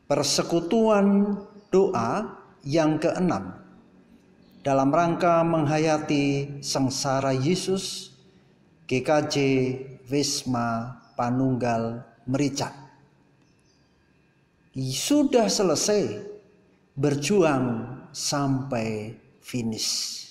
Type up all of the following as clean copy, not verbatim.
Persekutuan doa yang keenam dalam rangka menghayati sengsara Yesus, GKJ Wisma Panunggal Mericat. Sudah selesai, berjuang sampai finish.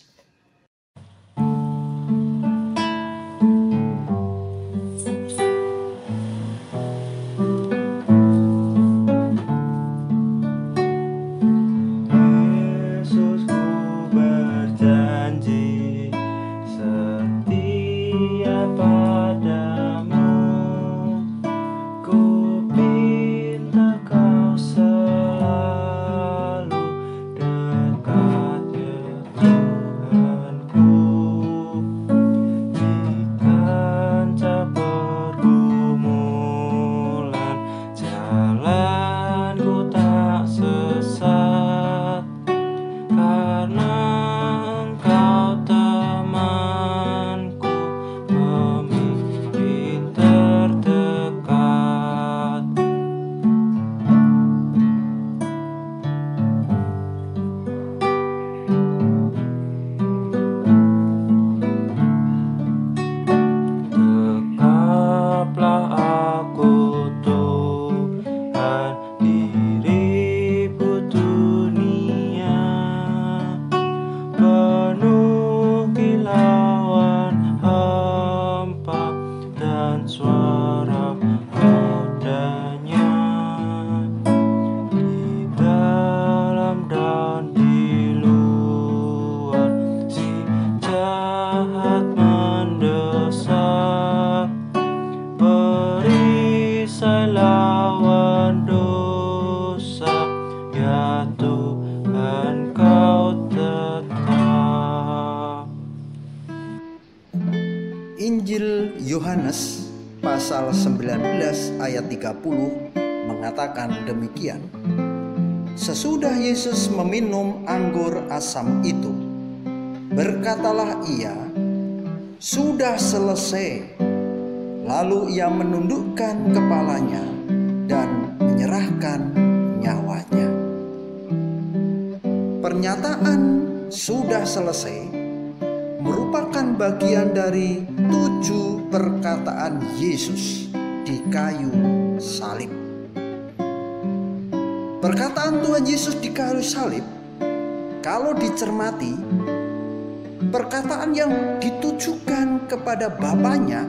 Injil Yohanes pasal 19 ayat 30 mengatakan demikian. Sesudah Yesus meminum anggur asam itu, berkatalah ia, "Sudah selesai." Lalu ia menundukkan kepalanya dan menyerahkan nyawanya. Pernyataan "sudah selesai" merupakan bagian dari 7 perkataan Yesus di kayu salib. Perkataan Tuhan Yesus di kayu salib, kalau dicermati, perkataan yang ditujukan kepada Bapaknya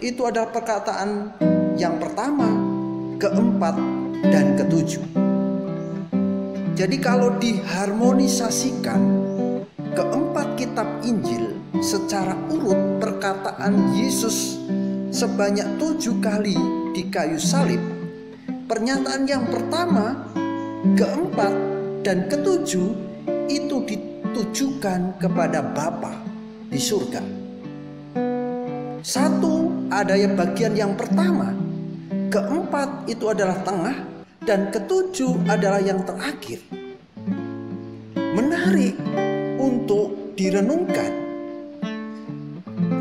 itu adalah perkataan yang pertama, keempat, dan ketujuh. Jadi kalau diharmonisasikan keempat kitab Injil secara urut, perkataan Yesus sebanyak 7 kali di kayu salib, pernyataan yang pertama, keempat, dan ketujuh itu ditujukan kepada Bapa di surga. Satu ada yang bagian yang pertama, keempat itu adalah tengah, dan ketujuh adalah yang terakhir. Menarik untuk direnungkan.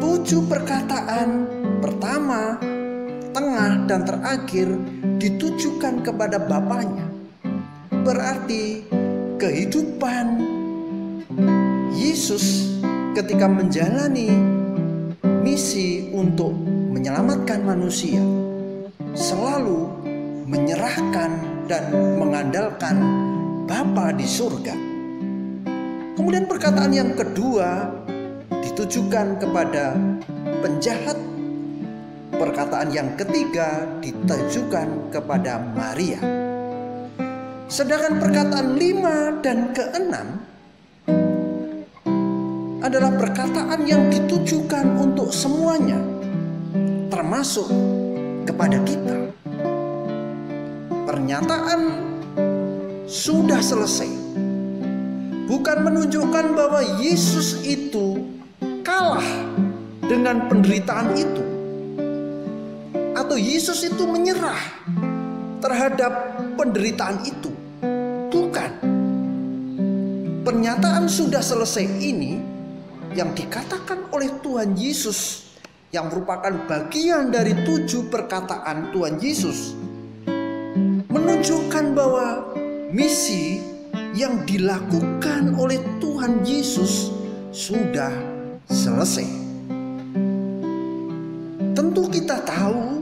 7 perkataan pertama, tengah, dan terakhir ditujukan kepada Bapaknya. Berarti kehidupan Yesus ketika menjalani misi untuk menyelamatkan manusia selalu menyerahkan dan mengandalkan Bapa di surga. Kemudian perkataan yang kedua ditujukan kepada penjahat. Perkataan yang ketiga ditujukan kepada Maria. Sedangkan perkataan 5 dan ke-6 adalah perkataan yang ditujukan untuk semuanya, termasuk kepada kita. Pernyataan sudah selesai bukan menunjukkan bahwa Yesus itu kalah dengan penderitaan itu, atau Yesus itu menyerah terhadap penderitaan itu. Bukan. Pernyataan sudah selesai ini yang dikatakan oleh Tuhan Yesus, yang merupakan bagian dari 7 perkataan Tuhan Yesus, menunjukkan bahwa misi yang dilakukan oleh Tuhan Yesus sudah selesai. Tentu kita tahu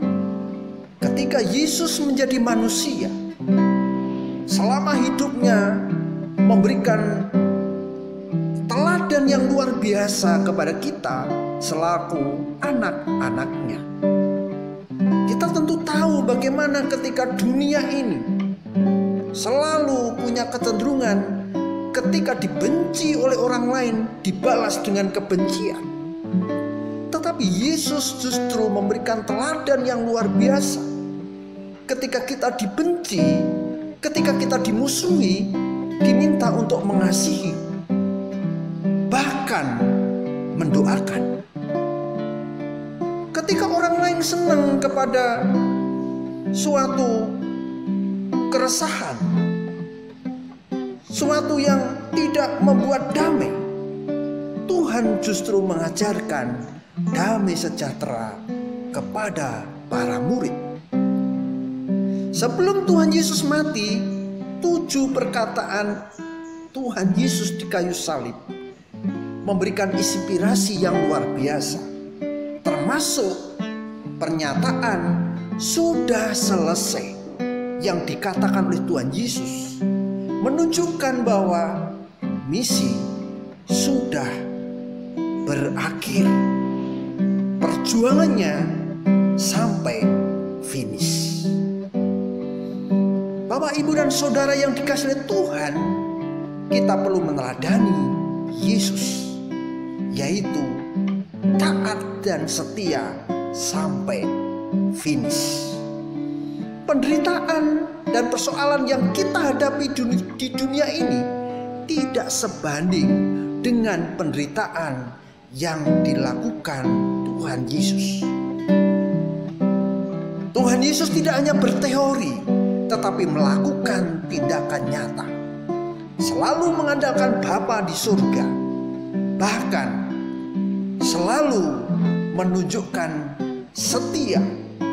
ketika Yesus menjadi manusia, selama hidupnya memberikan teladan yang luar biasa kepada kita selaku anak-anaknya. Kita tentu tahu bagaimana ketika dunia ini selalu punya kecenderungan ketika dibenci oleh orang lain dibalas dengan kebencian. Tetapi Yesus justru memberikan teladan yang luar biasa. Ketika kita dibenci, ketika kita dimusuhi, diminta untuk mengasihi, bahkan mendoakan. Ketika orang lain senang kepada suatu keresahan, suatu yang tidak membuat damai, Tuhan justru mengajarkan damai sejahtera kepada para murid. Sebelum Tuhan Yesus mati, 7 perkataan Tuhan Yesus di kayu salib memberikan inspirasi yang luar biasa, termasuk pernyataan sudah selesai yang dikatakan oleh Tuhan Yesus, menunjukkan bahwa misi sudah berakhir, perjuangannya sampai finish. Bapak, Ibu, dan Saudara yang dikasihi oleh Tuhan, kita perlu meneladani Yesus, yaitu taat dan setia sampai finish. Penderitaan dan persoalan yang kita hadapi di dunia ini tidak sebanding dengan penderitaan yang dilakukan Tuhan Yesus. Tuhan Yesus tidak hanya berteori, tetapi melakukan tindakan nyata. Selalu mengandalkan Bapa di surga, bahkan selalu menunjukkan setia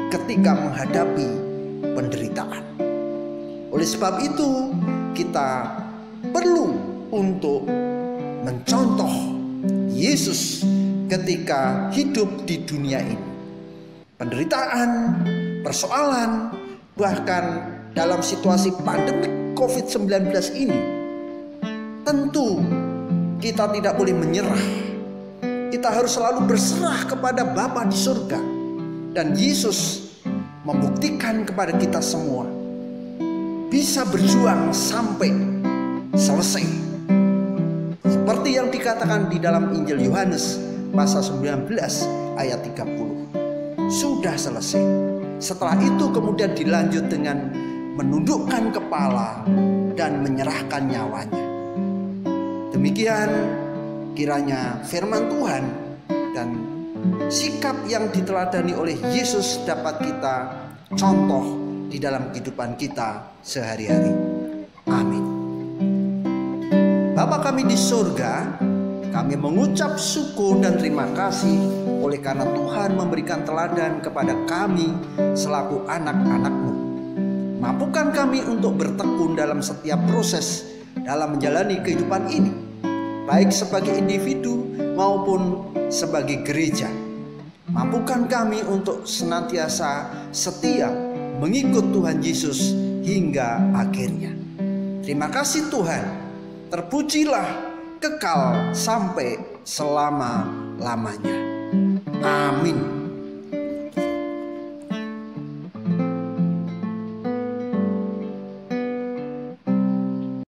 ketika menghadapi penderitaan. Oleh sebab itu, kita perlu untuk mencontoh Yesus ketika hidup di dunia ini. Penderitaan, persoalan, bahkan dalam situasi pandemi COVID-19 ini, tentu kita tidak boleh menyerah. Kita harus selalu berserah kepada Bapa di surga. Dan Yesus membuktikan kepada kita semua bisa berjuang sampai selesai. Seperti yang dikatakan di dalam Injil Yohanes pasal 19 ayat 30. Sudah selesai. Setelah itu kemudian dilanjut dengan menundukkan kepala dan menyerahkan nyawanya. Demikian kiranya firman Tuhan dan sikap yang diteladani oleh Yesus dapat kita contoh di dalam kehidupan kita sehari-hari. Amin. Bapa kami di surga, kami mengucap syukur dan terima kasih oleh karena Tuhan memberikan teladan kepada kami selaku anak-anak-Mu. Mampukan kami untuk bertekun dalam setiap proses dalam menjalani kehidupan ini, baik sebagai individu maupun sebagai gereja. Mampukan kami untuk senantiasa setia mengikut Tuhan Yesus hingga akhirnya. Terima kasih Tuhan, terpujilah kekal sampai selama-lamanya. Amin.